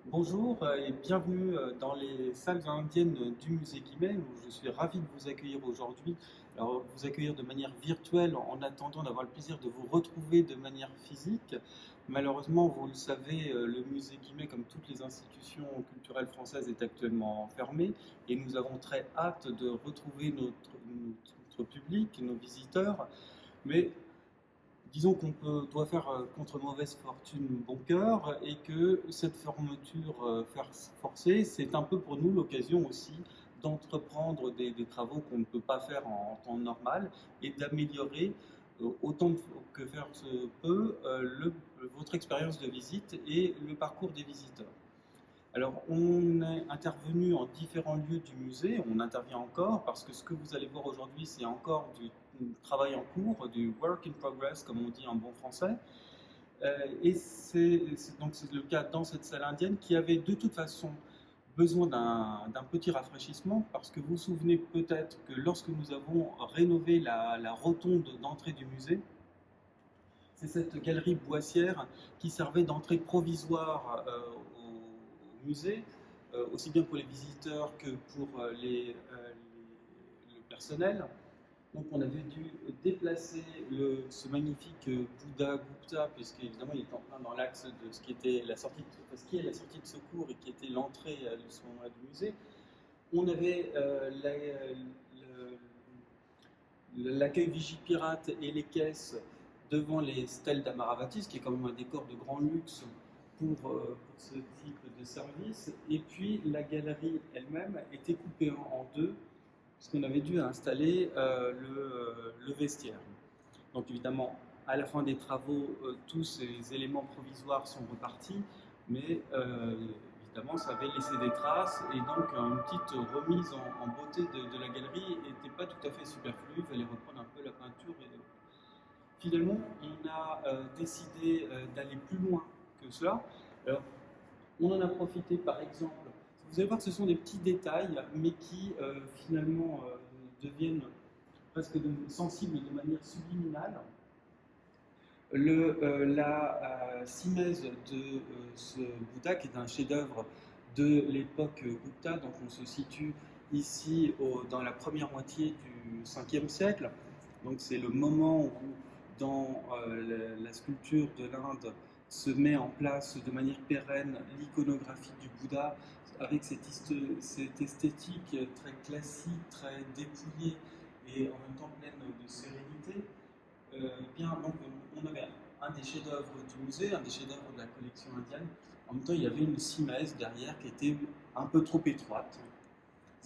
Bonjour et bienvenue dans les salles indiennes du musée Guimet où je suis ravi de vous accueillir aujourd'hui. Alors, vous accueillir de manière virtuelle en attendant d'avoir le plaisir de vous retrouver de manière physique. Malheureusement, vous le savez, le musée Guimet, comme toutes les institutions culturelles françaises, est actuellement fermé et nous avons très hâte de retrouver notre public, nos visiteurs. Mais disons doit faire contre mauvaise fortune bon cœur et que cette fermeture forcée, c'est un peu pour nous l'occasion aussi d'entreprendre des travaux qu'on ne peut pas faire en temps normal et d'améliorer autant que faire se peut votre expérience de visite et le parcours des visiteurs. Alors, on est intervenu en différents lieux du musée, on intervient encore parce que ce que vous allez voir aujourd'hui, c'est encore du travail en cours, du work in progress, comme on dit en bon français. Et c'est le cas dans cette salle indienne qui avait de toute façon besoin d'un petit rafraîchissement parce que vous vous souvenez peut-être que lorsque nous avons rénové la rotonde d'entrée du musée, c'est cette galerie boissière qui servait d'entrée provisoire au musée, aussi bien pour les visiteurs que pour le personnel. Donc on avait dû déplacer ce magnifique Bouddha Gupta, puisqu'évidemment il est en plein dans l'axe de ce qui était ce qui est la sortie de secours et qui était l'entrée de ce moment-là du musée. On avait l'accueil Vigipirate et les caisses devant les stèles d'Amaravati, ce qui est quand même un décor de grand luxe pour ce type de service. Et puis la galerie elle-même était coupée en deux, puisqu'on avait dû installer le vestiaire. Donc évidemment, à la fin des travaux, tous ces éléments provisoires sont repartis, mais évidemment, ça avait laissé des traces, et donc une petite remise en beauté de la galerie n'était pas tout à fait superflue, il fallait reprendre un peu la peinture. Finalement, on a décidé d'aller plus loin que cela. Alors, on en a profité par exemple, vous allez voir que ce sont des petits détails, mais qui finalement deviennent presque sensibles de manière subliminale. La simèse de ce Bouddha, qui est un chef-d'œuvre de l'époque Gupta, donc on se situe ici dans la première moitié du 5e siècle. Donc c'est le moment où, dans la sculpture de l'Inde, se met en place de manière pérenne l'iconographie du Bouddha, avec cette esthétique très classique, très dépouillée et en même temps pleine de sérénité. Bien, donc, on avait un des chefs-d'œuvre du musée, un des chefs-d'œuvre de la collection indienne. En même temps, il y avait une simèse derrière qui était un peu trop étroite,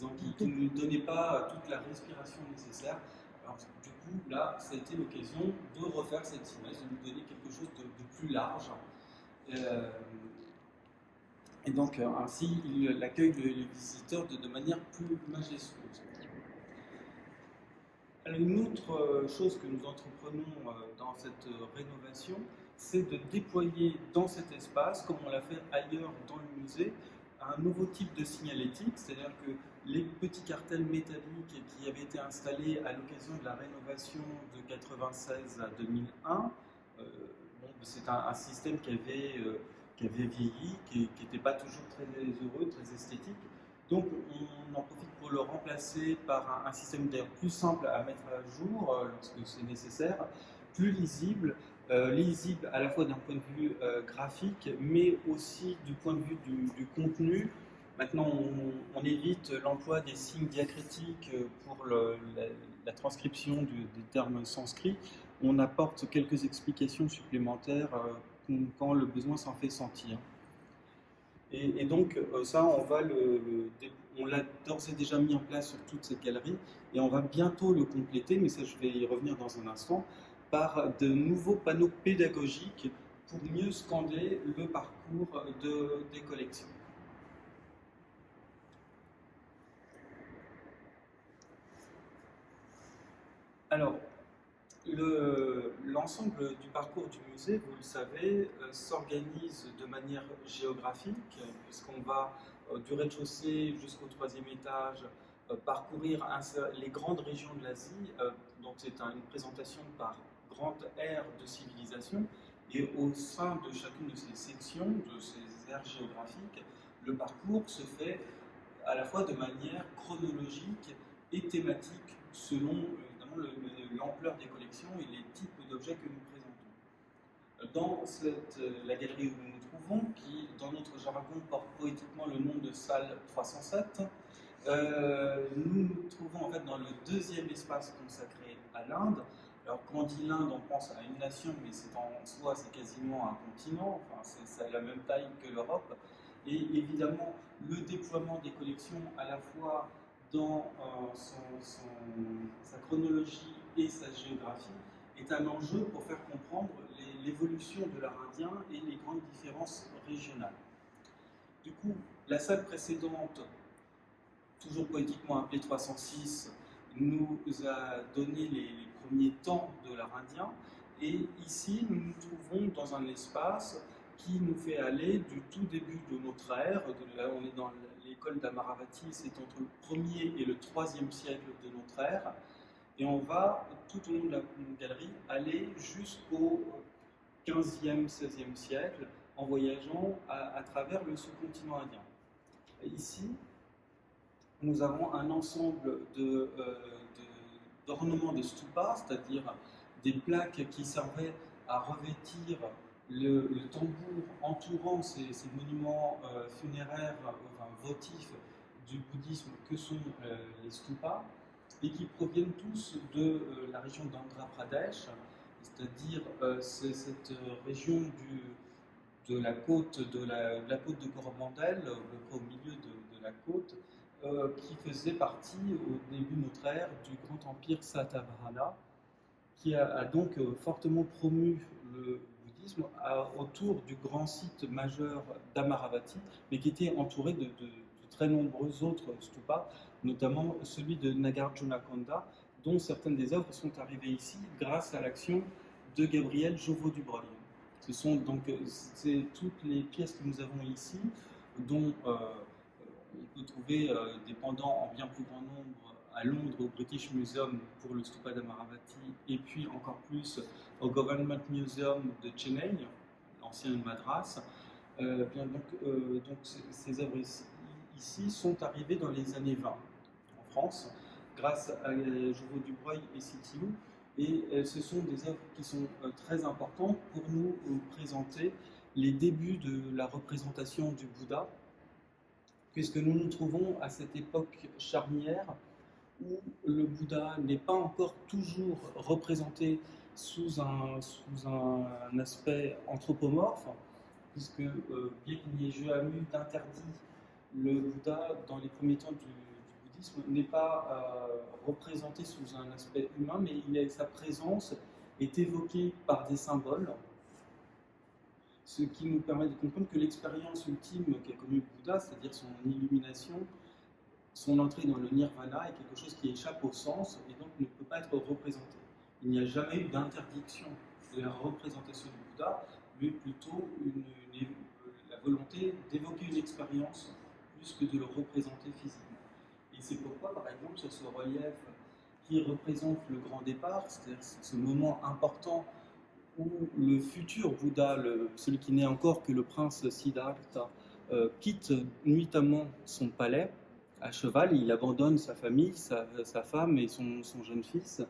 donc qui ne donnait pas toute la respiration nécessaire. Alors, du coup, là, ça a été l'occasion de refaire cette simèse, de lui donner quelque chose de plus large. Euh, et donc, ainsi, il accueille les visiteurs de manière plus majestueuse. Une autre chose que nous entreprenons dans cette rénovation, c'est de déployer dans cet espace, comme on l'a fait ailleurs dans le musée, un nouveau type de signalétique, c'est-à-dire que les petits cartels métalliques qui avaient été installés à l'occasion de la rénovation de 1996 à 2001, c'est un système qui avait vieilli, qui n'était pas toujours très heureux, très esthétique. Donc on en profite pour le remplacer par un système d'air plus simple à mettre à jour lorsque c'est nécessaire, plus lisible, lisible à la fois d'un point de vue graphique, mais aussi du point de vue du contenu. Maintenant, on évite l'emploi des signes diacritiques pour la transcription des termes sanscrits. On apporte quelques explications supplémentaires quand le besoin s'en fait sentir. Et donc ça, on l'a d'ores et déjà mis en place sur toute cette galerie et on va bientôt le compléter, mais ça je vais y revenir dans un instant, par de nouveaux panneaux pédagogiques pour mieux scander le parcours des collections. Alors, l'ensemble du parcours du musée, vous le savez, s'organise de manière géographique, puisqu'on va du rez-de-chaussée jusqu'au troisième étage parcourir les grandes régions de l'Asie. Donc c'est une présentation par grande ère de civilisation. Et au sein de chacune de ces sections, de ces aires géographiques, le parcours se fait à la fois de manière chronologique et thématique selon évidemment l'ampleur des collections et les types d'objets que nous présentons. Dans la galerie où nous nous trouvons, qui dans notre jargon porte poétiquement le nom de salle 307, nous nous trouvons en fait dans le deuxième espace consacré à l'Inde. Alors quand on dit l'Inde, on pense à une nation, mais c'est en soi, c'est quasiment un continent, enfin, c'est la même taille que l'Europe. Et évidemment, le déploiement des collections, à la fois dans sa chronologie et sa géographie, est un enjeu pour faire comprendre l'évolution de l'art indien et les grandes différences régionales. Du coup, la salle précédente, toujours poétiquement appelée 306, nous a donné les premiers temps de l'art indien. Et ici, nous nous trouvons dans un espace qui nous fait aller du tout début de notre ère. Là, on est dans l'école d'Amaravati, c'est entre le 1er et le 3e siècle de notre ère. Et on va, tout au long de la galerie, aller jusqu'au 15e, 16e siècle en voyageant à travers le sous-continent indien. Et ici, nous avons un ensemble d'ornements de stupas, c'est-à-dire des plaques qui servaient à revêtir le tambour entourant ces monuments funéraires, votifs du bouddhisme que sont les stupas, et qui proviennent tous de la région d'Andhra Pradesh, c'est-à-dire cette région de la côte de Coromandel, au milieu de la côte, qui faisait partie au début de notre ère du grand empire Satavahana, qui a donc fortement promu le bouddhisme autour du grand site majeur d'Amaravati, mais qui était entouré de très nombreux autres stupas, notamment celui de Nagarjunakonda, dont certaines des œuvres sont arrivées ici grâce à l'action de Gabriel Joveau-Dubreuil. Ce sont donc toutes les pièces que nous avons ici, dont on peut trouver des pendants en bien plus grand nombre à Londres au British Museum pour le stupa d'Amaravati, et puis encore plus au Government Museum de Chennai, l'ancienne Madras. Donc ces œuvres ici sont arrivées dans les années 20 en France, grâce à Joveau-Dubreuil et Citiou. Et ce sont des œuvres qui sont très importantes pour nous présenter les débuts de la représentation du Bouddha, puisque nous nous trouvons à cette époque charnière où le Bouddha n'est pas encore toujours représenté sous un aspect anthropomorphe, puisque bien qu'il n'y ait jamais eu d'interdit, le Bouddha, dans les premiers temps du bouddhisme, n'est pas représenté sous un aspect humain, mais sa présence est évoquée par des symboles, ce qui nous permet de comprendre que l'expérience ultime qu'a connue le Bouddha, c'est-à-dire son illumination, son entrée dans le nirvana, est quelque chose qui échappe au sens et donc ne peut pas être représenté. Il n'y a jamais eu d'interdiction de la représentation du Bouddha, mais plutôt la volonté d'évoquer une expérience plus que de le représenter physiquement. Et c'est pourquoi, par exemple, sur ce relief qui représente le grand départ, c'est-à-dire ce moment important où le futur Bouddha, celui qui n'est encore que le prince Siddhartha, quitte nuitamment son palais à cheval, il abandonne sa famille, sa femme et son jeune fils.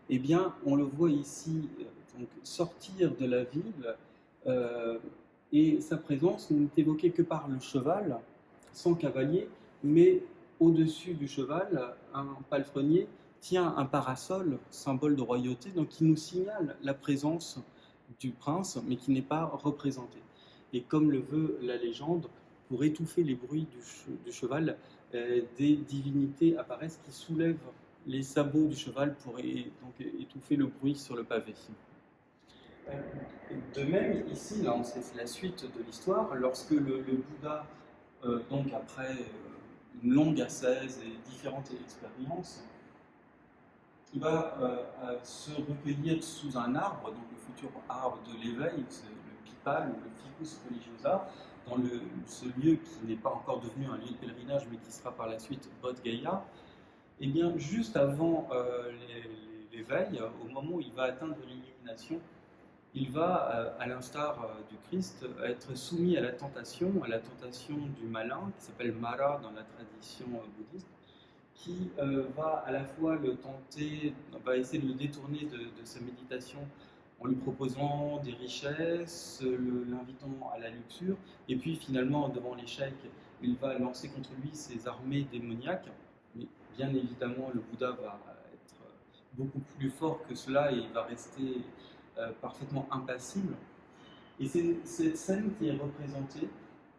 Eh bien, on le voit ici donc, sortir de la ville, et sa présence n'est évoquée que par le cheval, sans cavalier, mais au-dessus du cheval, un palefrenier tient un parasol, symbole de royauté, donc qui nous signale la présence du prince, mais qui n'est pas représenté. Et comme le veut la légende, pour étouffer les bruits du cheval, des divinités apparaissent qui soulèvent les sabots du cheval pour donc étouffer le bruit sur le pavé. De même, ici, là, c'est la suite de l'histoire, lorsque le Bouddha, donc après une longue ascèse et différentes expériences, il va se recueillir sous un arbre, donc le futur arbre de l'éveil, le Pipal ou le Ficus religiosa, dans ce lieu qui n'est pas encore devenu un lieu de pèlerinage, mais qui sera par la suite Bodh Gaya. Et bien, juste avant l'éveil, au moment où il va atteindre l'illumination, il va, à l'instar du Christ, être soumis à la tentation du malin, qui s'appelle Mara dans la tradition bouddhiste, qui va à la fois le tenter, va essayer de le détourner de sa méditation en lui proposant des richesses, l'invitant à la luxure, et puis finalement, devant l'échec, il va lancer contre lui ses armées démoniaques. Mais bien évidemment, le Bouddha va être beaucoup plus fort que cela et il va rester parfaitement impassible. Et c'est cette scène qui est représentée.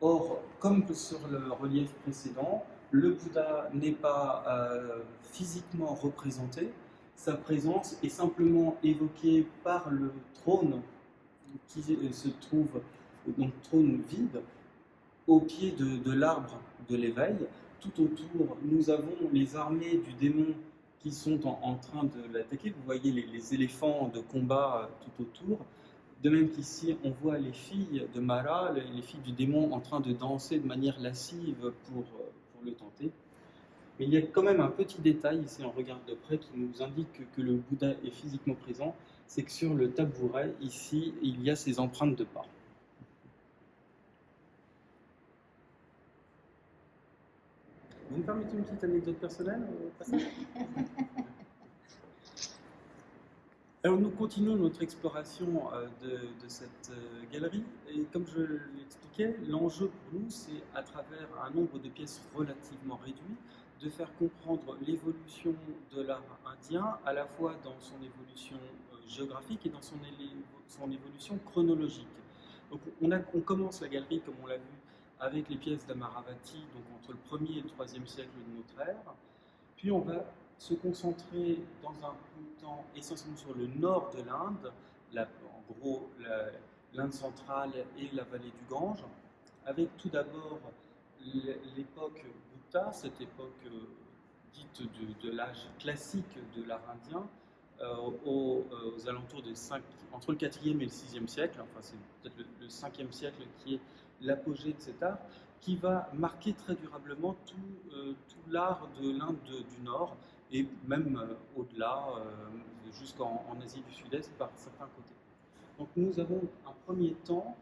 Or, comme sur le relief précédent, le Bouddha n'est pas physiquement représenté, sa présence est simplement évoquée par le trône qui se trouve, donc trône vide, au pied de l'arbre de l'éveil. Tout autour, nous avons les armées du démon qui sont en train de l'attaquer. Vous voyez les éléphants de combat tout autour. De même qu'ici, on voit les filles de Mara, les filles du démon, en train de danser de manière lascive pour le tenter. Mais il y a quand même un petit détail, ici on regarde de près, qui nous indique que le Bouddha est physiquement présent, c'est que sur le tabouret, ici, il y a ses empreintes de pas. Vous me permettez une petite anecdote personnelle au passage? Alors nous continuons notre exploration de cette galerie et comme je l'expliquais, l'enjeu pour nous c'est à travers un nombre de pièces relativement réduit de faire comprendre l'évolution de l'art indien à la fois dans son évolution géographique et dans son évolution chronologique. Donc on commence la galerie comme on l'a vu avec les pièces d'Amaravati, donc entre le 1er et le 3e siècle de notre ère, puis on va se concentrer dans un premier temps essentiellement sur le nord de l'Inde, en gros l'Inde centrale et la vallée du Gange, avec tout d'abord l'époque Bhutta, cette époque dite de l'âge classique de l'art indien, aux alentours entre le 4e et le 6e siècle, enfin c'est peut-être le 5e siècle qui est l'apogée de cet art, qui va marquer très durablement tout l'art de l'Inde du Nord, et même au-delà, jusqu'en Asie du Sud-Est par certains côtés. Donc nous avons un premier temps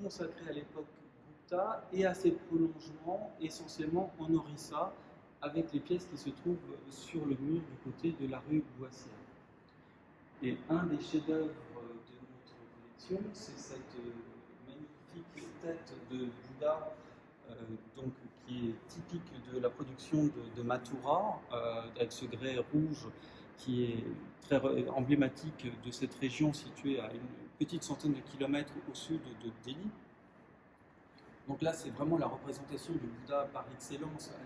consacré à l'époque Gupta et à ses prolongements essentiellement en Orissa, avec les pièces qui se trouvent sur le mur du côté de la rue Boissière. Et un des chefs-d'œuvre de notre collection, c'est cette magnifique tête de Bouddha, donc, qui est typique de la production de Mathura, avec ce grès rouge qui est très emblématique de cette région située à une petite centaine de kilomètres au sud de Delhi. Donc là, c'est vraiment la représentation du Bouddha par excellence à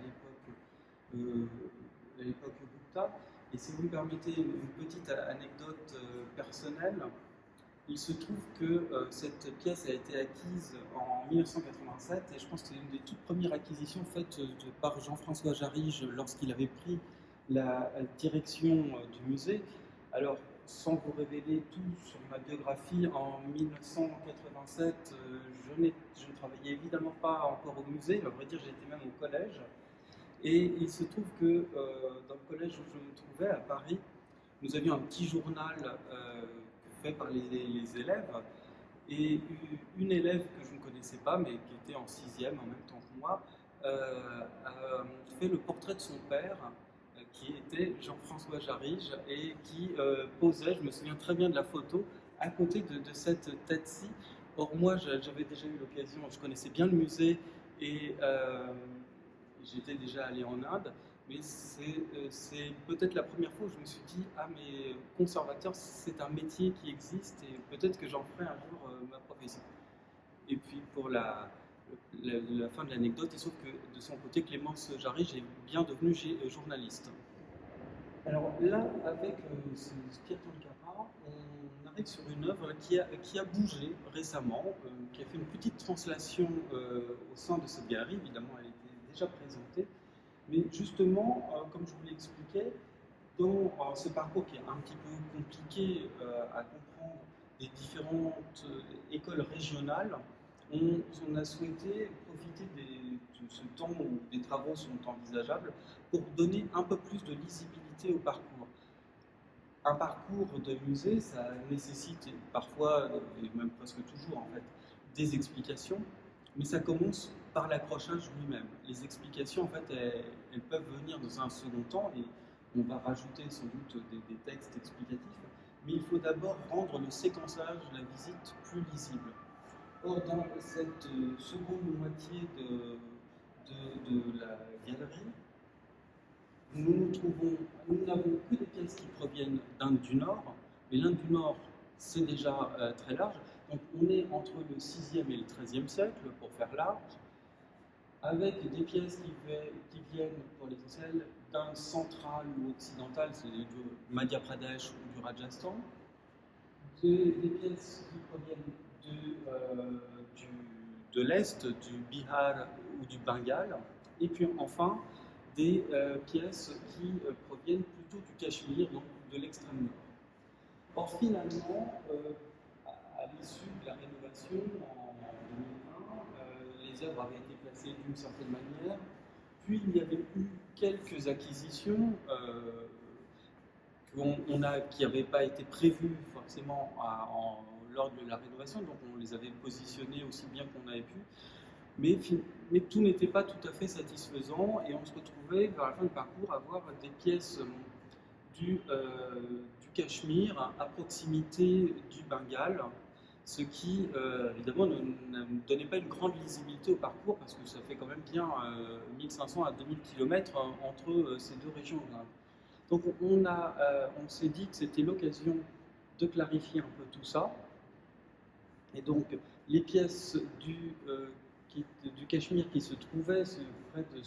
l'époque Gupta. Et si vous me permettez une petite anecdote personnelle, il se trouve que cette pièce a été acquise en 1987 et je pense que c'est une des toutes premières acquisitions faites par Jean-François Jarige lorsqu'il avait pris la direction du musée. Alors, sans vous révéler tout sur ma biographie, en 1987, je ne travaillais évidemment pas encore au musée, à vrai dire j'étais même au collège. Et il se trouve que dans le collège où je me trouvais, à Paris, nous avions un petit journal fait par les élèves, et une élève que je ne connaissais pas, mais qui était en 6e en même temps que moi, a fait le portrait de son père, qui était Jean-François Jarige, et qui posait, je me souviens très bien de la photo, à côté de cette tête-ci. Or moi, j'avais déjà eu l'occasion, je connaissais bien le musée, et j'étais déjà allé en Inde, mais c'est peut-être la première fois où je me suis dit, ah mais conservateur, c'est un métier qui existe et peut-être que j'en ferai un jour ma profession. Et puis pour la fin de l'anecdote, il se trouve que de son côté, Clémence Jarige est bien devenue journaliste. Alors là, avec Pierre Tonkara, on arrive sur une œuvre qui a bougé récemment, qui a fait une petite translation au sein de cette galerie. Évidemment, elle était déjà présentée. Mais justement, comme je vous l'expliquais, dans ce parcours qui est un petit peu compliqué à comprendre des différentes écoles régionales, on a souhaité profiter de ce temps où des travaux sont envisageables pour donner un peu plus de lisibilité au parcours. Un parcours de musée, ça nécessite parfois, et même presque toujours en fait, des explications, mais ça commence par l'accrochage lui-même. Les explications, en fait, elles peuvent venir dans un second temps, et on va rajouter sans doute des textes explicatifs, mais il faut d'abord rendre le séquençage, la visite, plus lisible. Or, dans cette seconde moitié de la galerie, nous n'avons que des pièces qui proviennent d'Inde du Nord, mais l'Inde du Nord, c'est déjà très large. Donc on est entre le 6e et le 13e siècle, pour faire large, avec des pièces qui viennent pour l'essentiel d'Inde centrale ou occidentale, c'est du Madhya Pradesh ou du Rajasthan, des pièces qui proviennent de l'Est, du Bihar ou du Bengale, et puis enfin des pièces qui proviennent plutôt du Cachemire, donc de l'extrême nord. Or finalement, à l'issue de la rénovation en 2001, les œuvres avaient été placées d'une certaine manière, puis il y avait eu quelques acquisitions qui n'avaient pas été prévues forcément lors de la rénovation, donc on les avait positionnées aussi bien qu'on avait pu, mais tout n'était pas tout à fait satisfaisant, et on se retrouvait vers la fin du parcours à avoir des pièces du Cachemire à proximité du Bengale, ce qui évidemment ne donnait pas une grande lisibilité au parcours, parce que ça fait quand même bien 1500 à 2000 km entre ces deux régions. Donc on s'est dit que c'était l'occasion de clarifier un peu tout ça, et donc les pièces du Cachemire qui se trouvaient près des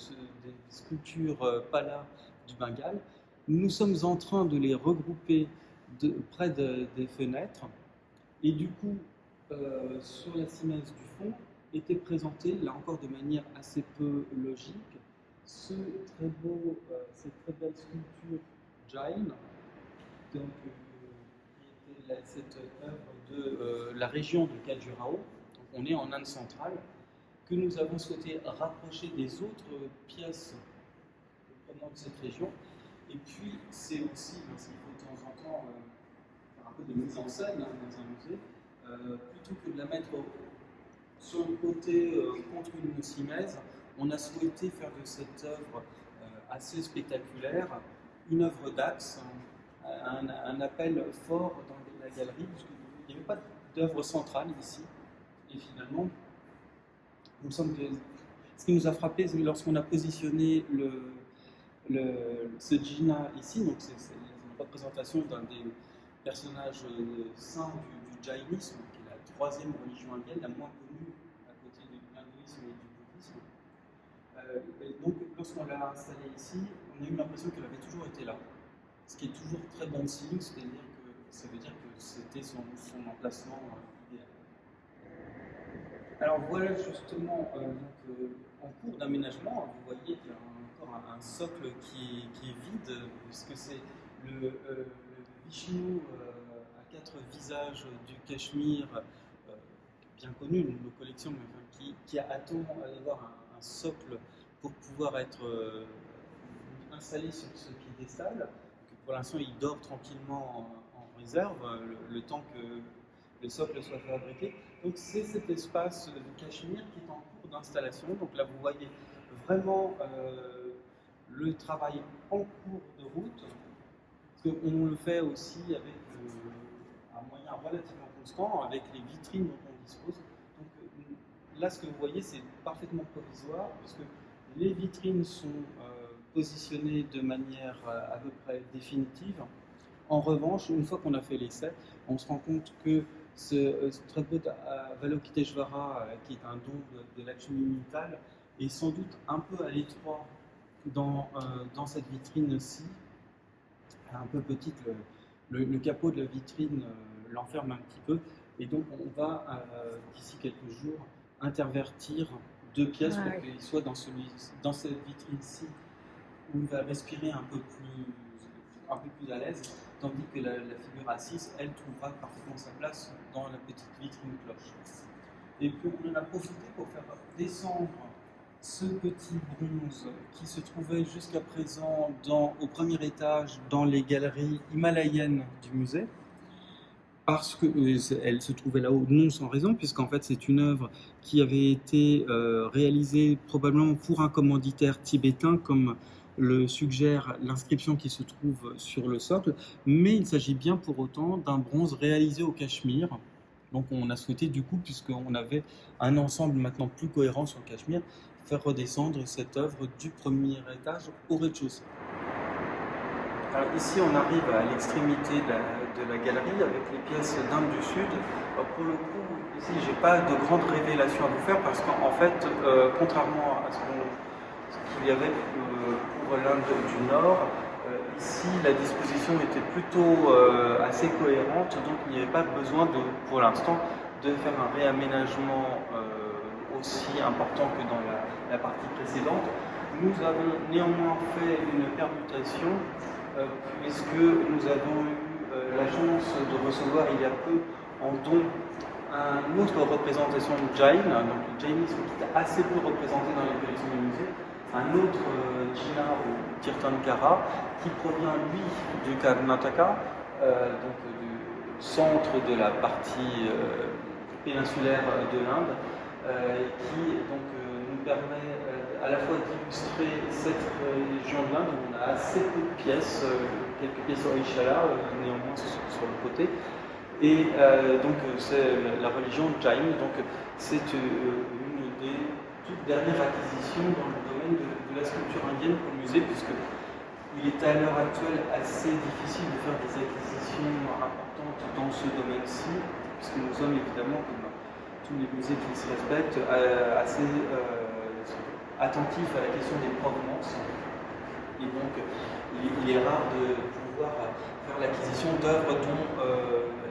sculptures Pala du Bengale, nous sommes en train de les regrouper près des fenêtres, et du coup, sur la simèse du fond, était présenté, là encore de manière assez peu logique, cette très belle sculpture Jain, donc, qui était cette œuvre de la région de Khajuraho, donc on est en Inde centrale, que nous avons souhaité rapprocher des autres pièces provenant de cette région. Et puis, c'est aussi, parce qu'il faut de temps en temps faire un peu de mise en scène dans un musée, plutôt que de la mettre sur le côté contre une simèse, on a souhaité faire de cette œuvre assez spectaculaire une œuvre d'axe, un appel fort dans la galerie, parce qu'il n'y avait pas d'œuvre centrale ici. Et finalement, il me semble que ce qui nous a frappé lorsqu'on a positionné ce djinna ici, donc c'est une représentation d'un des personnages saints du jaïnisme, qui est la troisième religion indienne, la moins connue à côté de l'hindouisme et du bouddhisme. Et donc lorsqu'on l'a installée ici, on a eu l'impression qu'elle avait toujours été là, ce qui est toujours très bon signe, c'est-à-dire que ça veut dire que c'était son emplacement idéal. Alors voilà justement, en cours d'aménagement, vous voyez qu'il y a encore un socle qui est vide, puisque c'est le Vishnu à 4 visages du Cachemire, bien connu de nos collections, mais qui attend d'avoir un socle pour pouvoir être installé sur ce piédestal. Pour l'instant, il dort tranquillement en réserve, le temps que le socle soit fabriqué. Donc c'est cet espace du Cachemire qui est en cours d'installation. Donc là, vous voyez vraiment le travail en cours de route, parce qu'on le fait aussi avec un moyen relativement constant, avec les vitrines dont on dispose. Donc là, ce que vous voyez, c'est parfaitement provisoire, puisque les vitrines sont positionnées de manière à peu près définitive. En revanche, une fois qu'on a fait l'essai, on se rend compte que ce Tripod Avalokiteshvara, qui est un don de Lakshmi Mittal, est sans doute un peu à l'étroit dans cette vitrine-ci, un peu petite. Le capot de la vitrine l'enferme un petit peu, et donc on va, d'ici quelques jours, intervertir deux pièces pour qu'il soit dans cette vitrine-ci, où il va respirer un peu plus à l'aise, tandis que la figure assise, elle trouvera parfaitement sa place dans la petite vitrine cloche. Et puis on en a profité pour faire descendre ce petit bronze qui se trouvait jusqu'à présent au premier étage dans les galeries himalayennes du musée, parce qu'elle se trouvait là-haut non sans raison, puisqu'en fait c'est une œuvre qui avait été réalisée probablement pour un commanditaire tibétain, comme le suggère l'inscription qui se trouve sur le socle, mais il s'agit bien pour autant d'un bronze réalisé au Cachemire. Donc on a souhaité du coup, puisqu'on avait un ensemble maintenant plus cohérent sur le Cachemire, faire redescendre cette œuvre du premier étage au rez-de-chaussée. Alors ici, on arrive à l'extrémité de la galerie avec les pièces d'Inde du Sud. Alors pour le coup, ici, je n'ai pas de grandes révélations à vous faire parce qu'en fait, contrairement à ce qu'il y avait pour l'Inde du Nord, ici, la disposition était plutôt assez cohérente, donc il n'y avait pas besoin, pour l'instant, de faire un réaménagement aussi important que dans la partie précédente. Nous avons néanmoins fait une permutation puisque nous avons eu la chance de recevoir il y a peu en don une autre représentation de Jain, donc le jainisme qui est assez peu représenté dans les collections du musée, un autre Jina ou Tirthankara qui provient lui du Karnataka, donc du centre de la partie péninsulaire de l'Inde, qui donc nous permet à la fois d'illustrer cette région de l'Inde où on a assez peu de pièces, quelques pièces Hoysala, néanmoins sur le côté. Et donc c'est la religion Jain, donc c'est une des toutes dernières acquisitions dans le domaine de la sculpture indienne pour le musée, puisqu'il est à l'heure actuelle assez difficile de faire des acquisitions importantes dans ce domaine-ci, puisque nous sommes évidemment, comme tous les musées qui se respectent, assez attentifs à la question des provenances. Et donc, il est rare de pouvoir faire l'acquisition d'œuvres dont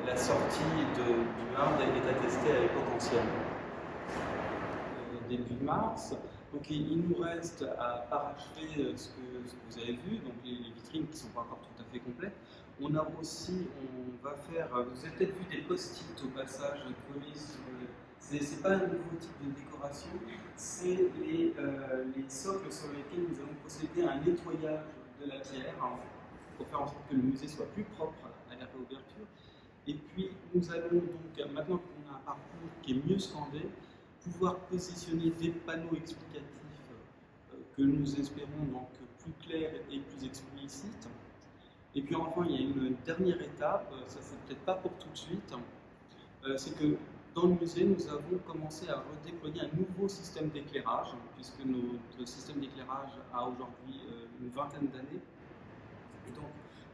la sortie de l'Inde est attestée à l'époque ancienne. Début mars. Donc il nous reste à parachever ce que vous avez vu, donc les vitrines qui ne sont pas encore tout à fait complètes. On a aussi, on va faire, vous avez peut-être vu des post-it au passage collés sur c'est pas un nouveau type de décoration, c'est les socles sur lesquels nous allons procéder à un nettoyage de la pierre pour faire en sorte que le musée soit plus propre à la réouverture. Et puis nous allons donc, maintenant qu'on a un parcours qui est mieux scandé, pouvoir positionner des panneaux explicatifs que nous espérons donc plus clairs et plus explicites. Et puis enfin, il y a une dernière étape, ça c'est peut-être pas pour tout de suite, c'est que dans le musée, nous avons commencé à redéployer un nouveau système d'éclairage, puisque notre système d'éclairage a aujourd'hui une vingtaine d'années. Et donc,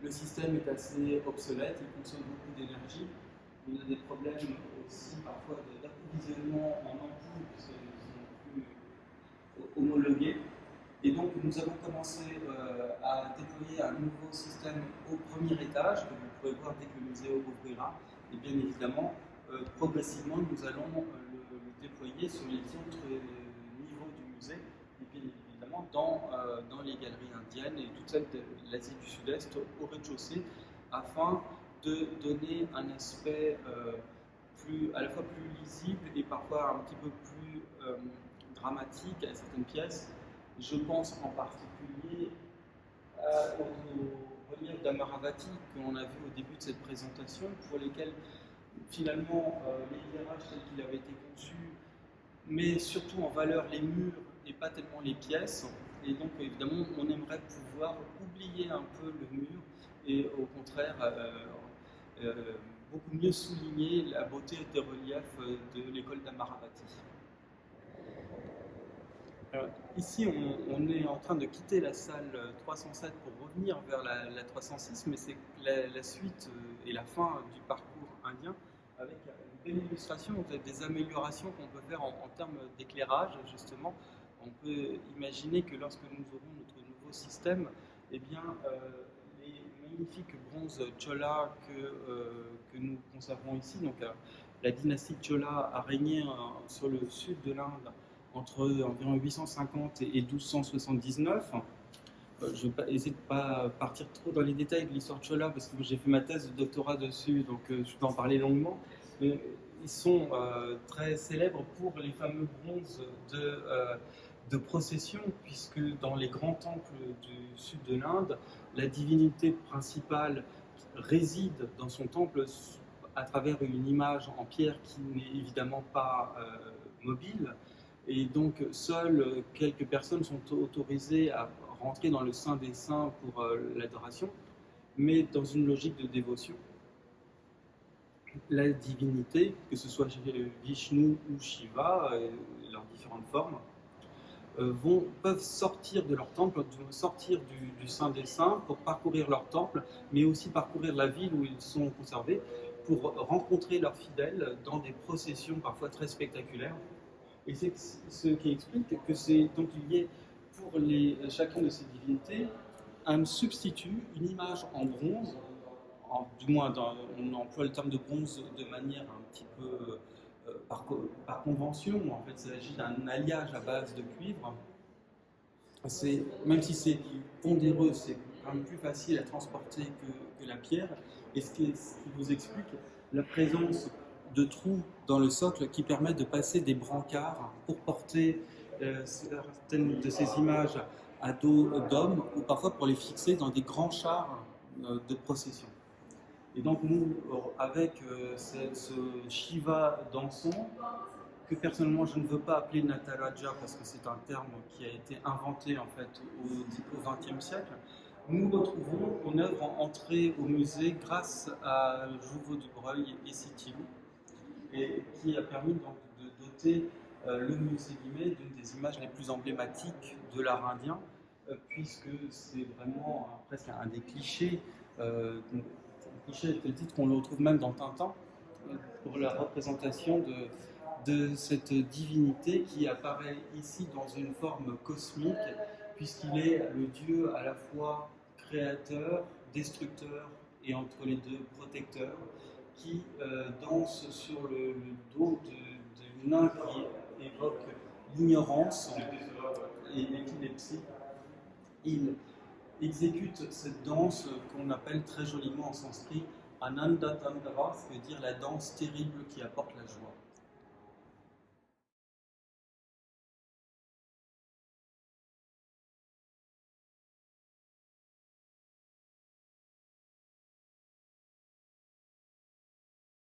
le système est assez obsolète, il consomme beaucoup d'énergie. On a des problèmes aussi parfois d'approvisionnement en ampoules, puisqu'elles ne sont plus homologuées. Et donc, nous avons commencé à déployer un nouveau système au premier étage, que vous pourrez voir dès que le musée ouvrira. Et bien évidemment, progressivement, nous allons le déployer sur les autres niveaux du musée, et bien évidemment dans les galeries indiennes et toute celle de l'Asie du Sud-Est au rez-de-chaussée, afin de donner un aspect à la fois plus lisible et parfois un petit peu plus dramatique à certaines pièces. Je pense en particulier aux reliefs d'Amaravati qu'on a vu au début de cette présentation, pour lesquels finalement l'éclairage tel qu'il avait été conçu met surtout en valeur les murs et pas tellement les pièces. Et donc évidemment on aimerait pouvoir oublier un peu le mur et au contraire beaucoup mieux souligner la beauté des reliefs de l'école d'Amaravati. Alors, ici, on est en train de quitter la salle 307 pour revenir vers la 306, mais c'est la suite et la fin du parcours indien, avec une belle illustration des améliorations qu'on peut faire en termes d'éclairage, justement. On peut imaginer que lorsque nous aurons notre nouveau système, eh bien, les magnifiques bronzes Chola que nous conservons ici, donc la dynastie Chola a régné sur le sud de l'Inde entre environ 850 et 1279. Je vais essayer de ne pas partir trop dans les détails de l'histoire de Chola, parce que j'ai fait ma thèse de doctorat dessus, donc je peux en parler longuement. Mais ils sont très célèbres pour les fameux bronzes de procession, puisque dans les grands temples du sud de l'Inde, la divinité principale réside dans son temple à travers une image en pierre qui n'est évidemment pas mobile. Et donc, seules quelques personnes sont autorisées à rentrer dans le Saint des Saints pour l'adoration, mais dans une logique de dévotion. La divinité, que ce soit Vishnu ou Shiva, leurs différentes formes, peuvent sortir de leur temple, sortir du Saint des Saints pour parcourir leur temple, mais aussi parcourir la ville où ils sont conservés, pour rencontrer leurs fidèles dans des processions parfois très spectaculaires. Et c'est ce qui explique que c'est donc il y ait pour chacune de ces divinités un substitut, une image en bronze, du moins on emploie le terme de bronze de manière un petit peu par convention. En fait, il s'agit d'un alliage à base de cuivre. Même si c'est pondéreux, c'est quand même plus facile à transporter que la pierre. Et ce qui vous explique la présence de trous dans le socle qui permettent de passer des brancards pour porter certaines de ces images à dos d'hommes ou parfois pour les fixer dans des grands chars de procession. Et donc nous, avec ce Shiva dansant, que personnellement je ne veux pas appeler Nataraja parce que c'est un terme qui a été inventé en fait au XXe siècle, nous retrouvons une œuvre entrée au musée grâce à Jouveau du Breuil et Sitilou, et qui a permis donc de doter le musée Guimet d'une des images les plus emblématiques de l'art indien, puisque c'est vraiment presque un des clichés. Cliché est le titre qu'on le retrouve même dans Tintin, pour la représentation de cette divinité qui apparaît ici dans une forme cosmique, puisqu'il est le dieu à la fois créateur, destructeur et entre les deux protecteur, qui danse sur le dos de nain qui évoque l'ignorance et l'épilepsie. Il exécute cette danse qu'on appelle très joliment en sanskrit Ananda Tandava, ce qui veut dire la danse terrible qui apporte la joie.